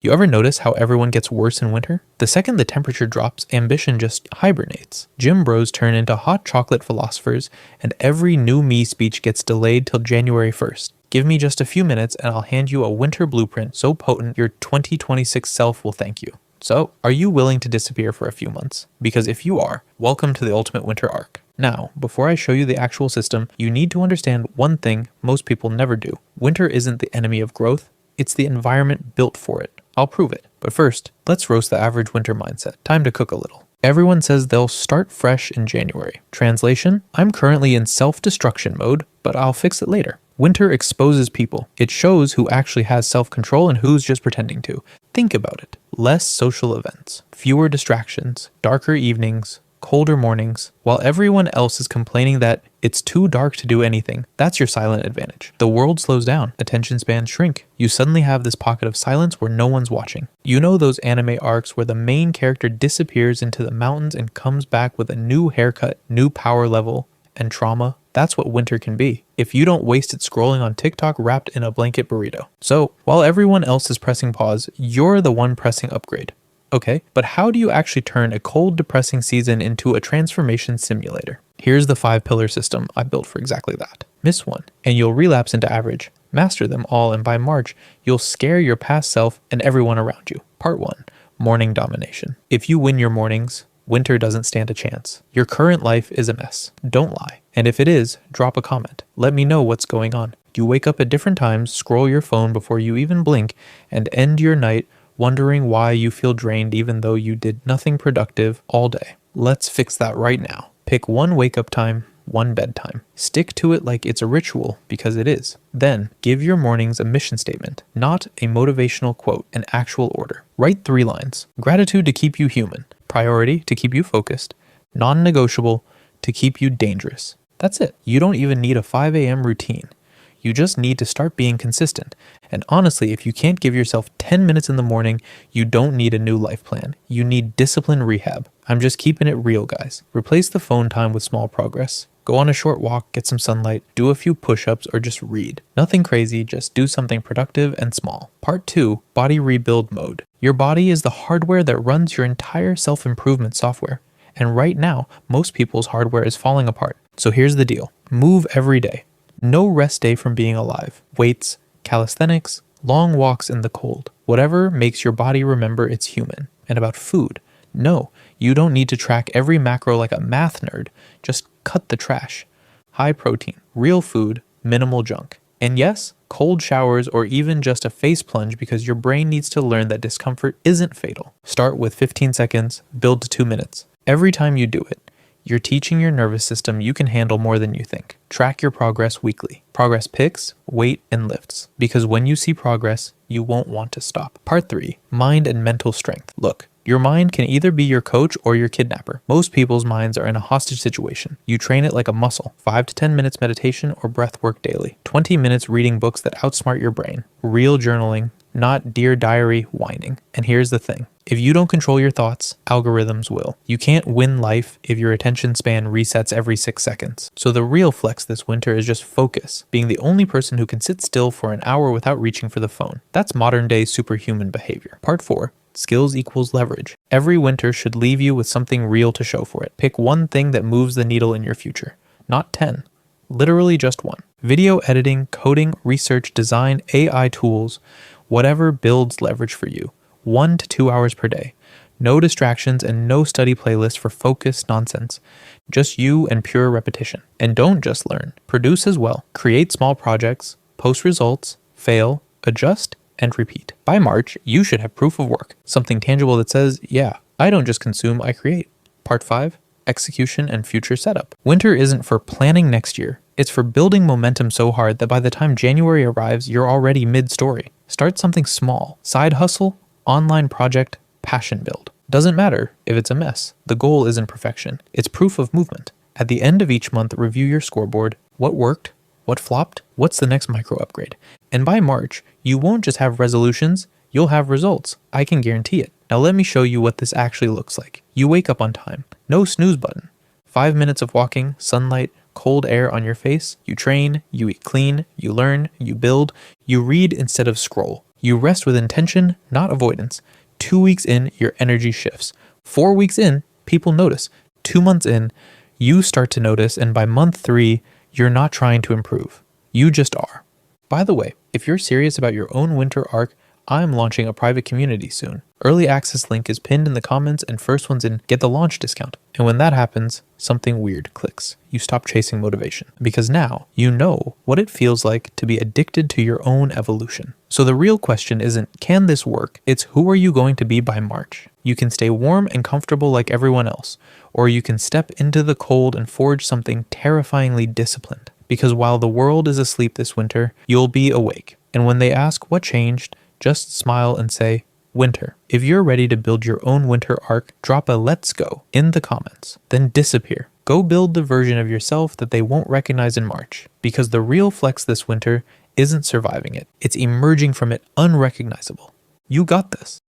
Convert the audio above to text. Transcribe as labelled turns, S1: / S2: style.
S1: You ever notice how everyone gets worse in winter? The second the temperature drops, ambition just hibernates. Gym bros turn into hot chocolate philosophers, and every new me speech gets delayed till January 1st. Give me just a few minutes and I'll hand you a winter blueprint so potent your 2026 self will thank you. So, are you willing to disappear for a few months? Because if you are, welcome to the Ultimate Winter Arc. Now, before I show you the actual system, you need to understand one thing most people never do. Winter isn't the enemy of growth, it's the environment built for it. I'll prove it. But first, let's roast the average winter mindset. Time to cook a little. Everyone says they'll start fresh in January. Translation, I'm currently in self-destruction mode, but I'll fix it later. Winter exposes people. It shows who actually has self-control and who's just pretending to. Think about it. Less social events, fewer distractions, darker evenings, colder mornings. While everyone else is complaining that it's too dark to do anything, that's your silent advantage. The world slows down, attention spans shrink. You suddenly have this pocket of silence where no one's watching. You know those anime arcs where the main character disappears into the mountains and comes back with a new haircut, new power level, and trauma? That's what winter can be, if you don't waste it scrolling on TikTok wrapped in a blanket burrito. So, while everyone else is pressing pause, you're the one pressing upgrade. Okay, but how do you actually turn a cold, depressing season into a transformation simulator? Here's the 5-pillar system I built for exactly that. Miss one, and you'll relapse into average. Master them all, and by March, you'll scare your past self and everyone around you. Part 1. Morning domination. If you win your mornings, winter doesn't stand a chance. Your current life is a mess. Don't lie. And if it is, drop a comment. Let me know what's going on. You wake up at different times, scroll your phone before you even blink, and end your night wondering why you feel drained even though you did nothing productive all day. Let's fix that right now. Pick one wake-up time, one bedtime. Stick to it like it's a ritual, because it is. Then, give your mornings a mission statement, not a motivational quote, an actual order. Write 3 lines. Gratitude to keep you human. Priority to keep you focused. Non-negotiable to keep you dangerous. That's it. You don't even need a 5 a.m. routine. You just need to start being consistent. And honestly, if you can't give yourself 10 minutes in the morning, you don't need a new life plan. You need discipline rehab. I'm just keeping it real, guys. Replace the phone time with small progress. Go on a short walk, get some sunlight, do a few push-ups, or just read. Nothing crazy, just do something productive and small. Part 2, body rebuild mode. Your body is the hardware that runs your entire self-improvement software. And right now, most people's hardware is falling apart. So here's the deal. Move every day. No rest day from being alive. Weights, calisthenics, long walks in the cold. Whatever makes your body remember it's human. And about food. No, you don't need to track every macro like a math nerd. Just cut the trash. High protein, real food, minimal junk. And yes, cold showers or even just a face plunge because your brain needs to learn that discomfort isn't fatal. Start with 15 seconds, build to 2 minutes. Every time you do it, you're teaching your nervous system you can handle more than you think. Track your progress weekly. Progress pics, weight, and lifts. Because when you see progress, you won't want to stop. Part 3, mind and mental strength. Look, your mind can either be your coach or your kidnapper. Most people's minds are in a hostage situation. You train it like a muscle. 5 to 10 minutes meditation or breath work daily. 20 minutes reading books that outsmart your brain. Real journaling, not Dear Diary whining. And here's the thing. If you don't control your thoughts, algorithms will. You can't win life if your attention span resets every 6 seconds. So the real flex this winter is just focus, being the only person who can sit still for an hour without reaching for the phone. That's modern day superhuman behavior. Part 4, skills equals leverage. Every winter should leave you with something real to show for it. Pick one thing that moves the needle in your future. Not 10. Literally just one. Video editing, coding, research, design, AI tools, whatever builds leverage for you. 1 to 2 hours per day. No distractions and no study playlist for focused nonsense. Just you and pure repetition. And don't just learn. Produce as well. Create small projects, post results, fail, adjust, and repeat. By March, you should have proof of work. Something tangible that says, yeah, I don't just consume, I create. Part 5, execution and future setup. Winter isn't for planning next year. It's for building momentum so hard that by the time January arrives, you're already mid-story. Start something small. Side hustle, online project, passion build. Doesn't matter if it's a mess. The goal isn't perfection. It's proof of movement. At the end of each month, review your scoreboard. What worked? What flopped? What's the next micro upgrade? And by March, you won't just have resolutions, you'll have results. I can guarantee it. Now let me show you what this actually looks like. You wake up on time. No snooze button. 5 minutes of walking, sunlight, cold air on your face. You train, you eat clean, you learn, you build, you read instead of scroll. You rest with intention, not avoidance. 2 weeks in, your energy shifts. 4 weeks in, people notice. 2 months in, you start to notice, and by month 3, you're not trying to improve. You just are. By the way, if you're serious about your own winter arc, I'm launching a private community soon. Early access link is pinned in the comments, and first ones in get the launch discount. And when that happens, something weird clicks. You stop chasing motivation, because now you know what it feels like to be addicted to your own evolution. So the real question isn't, can this work? It's, who are you going to be by March? You can stay warm and comfortable like everyone else, or you can step into the cold and forge something terrifyingly disciplined. Because while the world is asleep this winter, you'll be awake. And when they ask what changed, just smile and say, winter. If you're ready to build your own winter arc, drop a let's go in the comments. Then disappear. Go build the version of yourself that they won't recognize in March. Because the real flex this winter isn't surviving it. It's emerging from it unrecognizable. You got this.